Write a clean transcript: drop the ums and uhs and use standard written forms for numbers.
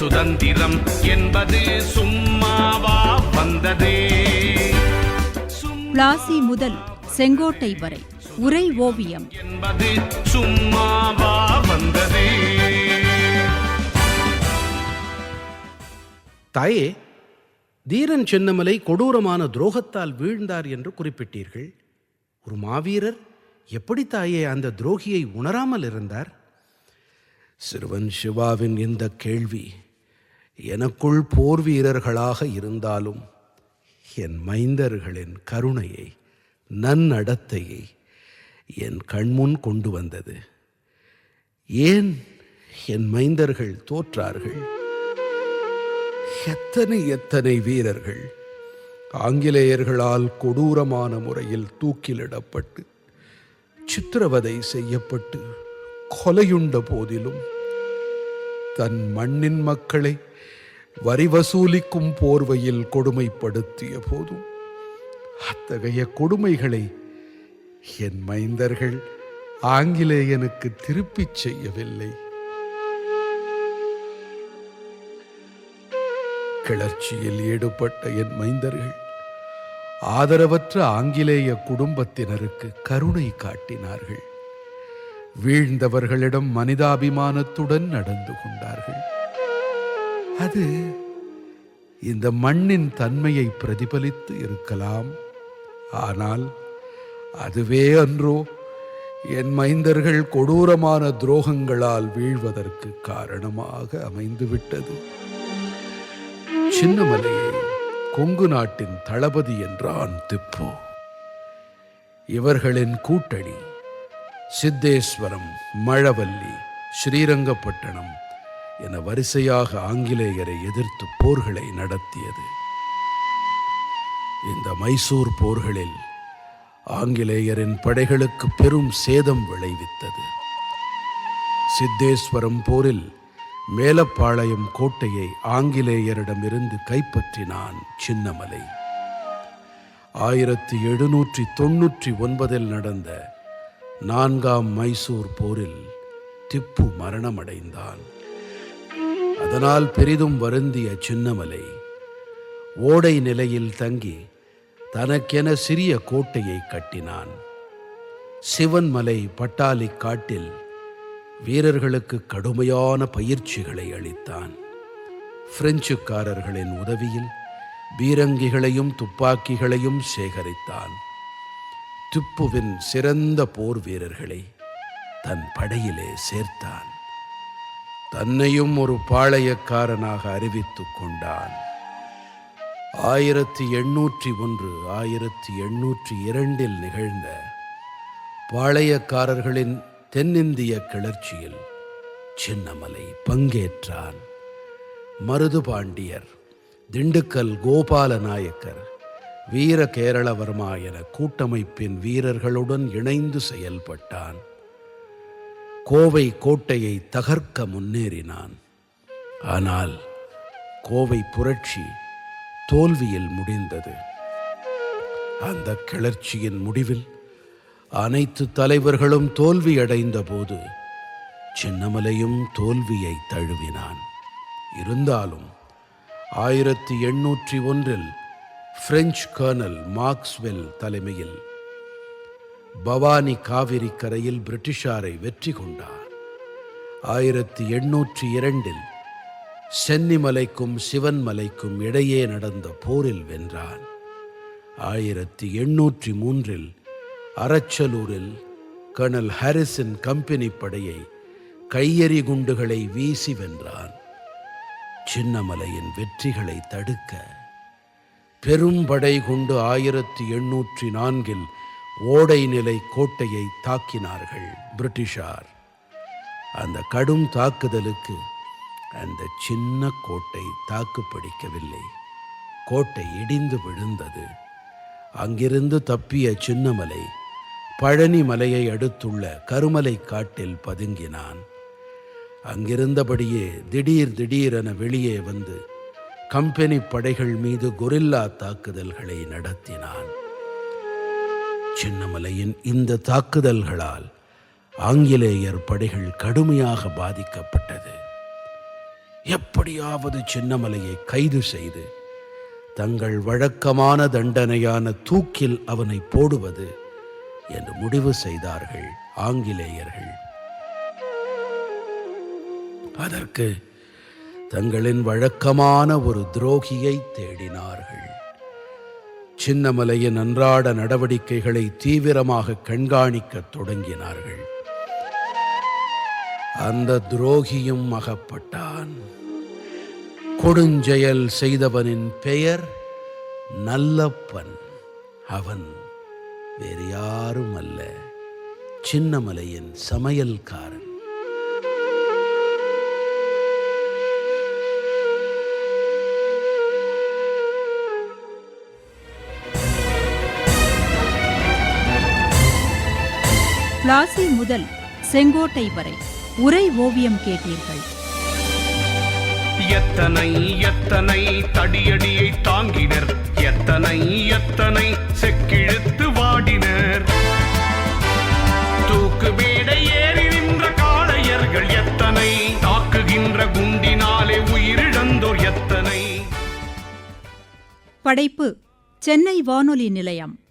சுதந்திரம் என்பது சும்மாவா வந்ததே. பிளாசி முதல் செங்கோட்டை வரை உரை ஓவியம் என்பது சும்மாவா வந்ததே. தாயே, தீரன் சின்னமலை கொடூரமான துரோகத்தால் வீழ்ந்தார் என்று குறிப்பிட்டீர்கள். ஒரு மாவீரர் எப்படி தாயே அந்த துரோகியை உணராமல் இருந்தார்? சிறுவன் சிவாவின் இந்த கேள்வி எனக்குள் போர் வீரர்களாக இருந்தாலும் என் மைந்தர்களின் கருணையை, நன்னடத்தையை என் கண்முன் கொண்டு வந்தது. ஏன் என் மைந்தர்கள் தோற்றார்கள்? எத்தனை எத்தனை வீரர்கள் ஆங்கிலேயர்களால் கொடூரமான முறையில் தூக்கிலிடப்பட்டு சித்திரவதை செய்யப்பட்டு கொலையுண்ட போதிலும் தன் மண்ணின் மக்களை வரி வசூலிக்கும் போர்வையில் கொடுமைப்படுத்திய போதும் அத்தகைய கொடுமைகளை என் மைந்தர்கள் ஆங்கிலேயனுக்கு திருப்பிச் செய்யவில்லை. கிளர்ச்சியில் ஈடுபட்ட என் மைந்தர்கள் ஆதரவற்ற ஆங்கிலேய குடும்பத்தினருக்கு கருணை காட்டினார்கள். வீழ்ந்தவர்களிடம் மனிதாபிமானத்துடன் நடந்து கொண்டார்கள். அது இந்த மண்ணின் தன்மையை பிரதிபலித்து இருக்கலாம். ஆனால் அதுவே அன்றோ என் மைந்தர்கள் கொடூரமான துரோகங்களால் வீழ்வதற்கு காரணமாக அமைந்துவிட்டது. சின்னமலையை கொங்கு நாட்டின் தளபதி என்றான் திப்பு. இவர்களின் கூட்டணி சித்தேஸ்வரம், மழவல்லி, ஸ்ரீரங்கப்பட்டணம் என வரிசையாக ஆங்கிலேயரை எதிர்த்து போர்களை நடத்தியது. இந்த மைசூர் போர்களில் ஆங்கிலேயரின் படைகளுக்கு பெரும் சேதம் விளைவித்தது. சித்தேஸ்வரம் போரில் மேலப்பாளையம் கோட்டையை ஆங்கிலேயரிடமிருந்து கைப்பற்றினான் சின்னமலை. 1799 நடந்த 4ஆம் மைசூர் போரில் திப்பு மரணமடைந்தான். அதனால் பெரிதும் வருந்திய சின்னமலை ஓடை நிலையில் தங்கி தனக்கென சிறிய கோட்டையை கட்டினான். சிவன்மலை பட்டாளி காட்டில் வீரர்களுக்கு கடுமையான பயிற்சிகளை அளித்தான். பிரெஞ்சுக்காரர்களின் உதவியில் பீரங்கிகளையும் துப்பாக்கிகளையும் சேகரித்தான். திப்புவின் சிறந்த போர் வீரர்களை தன் படையிலே சேர்த்தான். தன்னையும் ஒரு பாளையக்காரனாக அறிவித்துக் கொண்டான். 1801, 1802 நிகழ்ந்த பாளையக்காரர்களின் தென்னிந்திய கிளர்ச்சியில் சின்னமலை பங்கேற்றான். மருது பாண்டியர், திண்டுக்கல் கோபால நாயக்கர், வீர கேரளவர்மா என கூட்டமைப்பின் வீரர்களுடன் இணைந்து செயல்பட்டான். கோவை கோட்டையை தகர்க்க முன்னேறினான். ஆனால் கோவை புரட்சி தோல்வியில் முடிந்தது. அந்த கிளர்ச்சியின் முடிவில் அனைத்து தலைவர்களும் தோல்வியடைந்த போது சின்னமலையும் தோல்வியை தழுவினான். இருந்தாலும் 1801 பிரெஞ்சு கர்னல் மார்க்ஸ்வெல் தலைமையில் பவானி காவிரி கரையில் பிரிட்டிஷாரை வெற்றி கொண்டார். 1802 சென்னிமலைக்கும் சிவன்மலைக்கும் இடையே நடந்த போரில் வென்றான். 1803 அரச்சலூரில் கர்னல் ஹாரிசன் கம்பெனி படையை கையெறி குண்டுகளை வீசி வென்றான். சின்னமலையின் வெற்றிகளை தடுக்க பெரும் படை கொண்டு 1804 ஓடை நிலை கோட்டையை தாக்கினார்கள் பிரிட்டிஷார். அந்த கடும் தாக்குதலுக்கு அந்த சின்ன கோட்டை தாக்குப்பிடிக்கவில்லை. கோட்டை இடிந்து விழுந்தது. அங்கிருந்து தப்பிய சின்னமலை பழனி மலையை அடுத்துள்ள கருமலை காட்டில் பதுங்கினான். அங்கிருந்தபடியே திடீரென வெளியே வந்து கம்பெனி படைகள் மீது கொரில்லா தாக்குதல்களை நடத்தினான். சின்னமலையின் இந்த தாக்குதல்களால் ஆங்கிலேயர் படைகள் கடுமையாக பாதிக்கப்பட்டது. எப்படியாவது சின்னமலையை கைது செய்து தங்கள் வழக்கமான தண்டனையான தூக்கில் அவனை போடுவது என்று முடிவு செய்தார்கள் ஆங்கிலேயர்கள். அதற்கு தங்களின் வழக்கமான ஒரு துரோகியை தேடினார்கள். சின்னமலையின் அன்றாட நடவடிக்கைகளை தீவிரமாக கண்காணிக்கத் தொடங்கினார்கள். அந்த துரோகியும் அகப்பட்டான். கொடுஞ்செயல் செய்தவனின் பெயர் நல்லப்பன். அவன் வேறு யாரும் அல்ல, சின்னமலையின் சமையல்காரன். பிளாசி முதல் செங்கோட்டை வரை உரை ஓவியம் கேட்டீர்கள். எத்தனை எத்தனை தடியடியை தாங்கினர், எத்தனை எத்தனை செக்கிழுத்து வாடினர். தூக்கு மேடை ஏறி நின்ற காளையர்கள் எத்தனை, தாக்குகின்ற குண்டினாலே உயிரிழந்தோர் எத்தனை. படைப்பு சென்னை வானொலி நிலையம்.